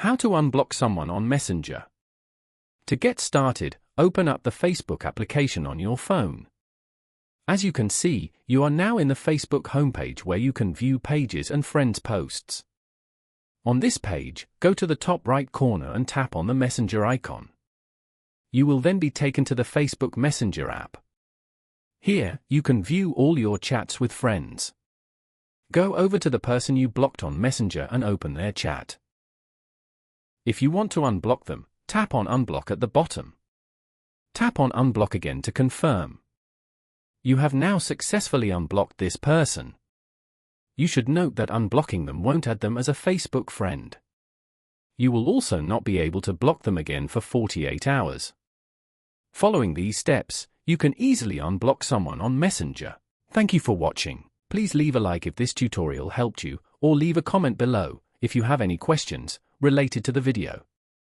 How to unblock someone on Messenger. To get started, open up the Facebook application on your phone. As you can see, you are now in the Facebook homepage where you can view pages and friends' posts. On this page, go to the top right corner and tap on the Messenger icon. You will then be taken to the Facebook Messenger app. Here, you can view all your chats with friends. Go over to the person you blocked on Messenger and open their chat. If you want to unblock them, tap on Unblock at the bottom. Tap on Unblock again to confirm. You have now successfully unblocked this person. You should note that unblocking them won't add them as a Facebook friend. You will also not be able to block them again for 48 hours. Following these steps, you can easily unblock someone on Messenger. Thank you for watching. Please leave a like if this tutorial helped you, or leave a comment below if you have any questions related to the video.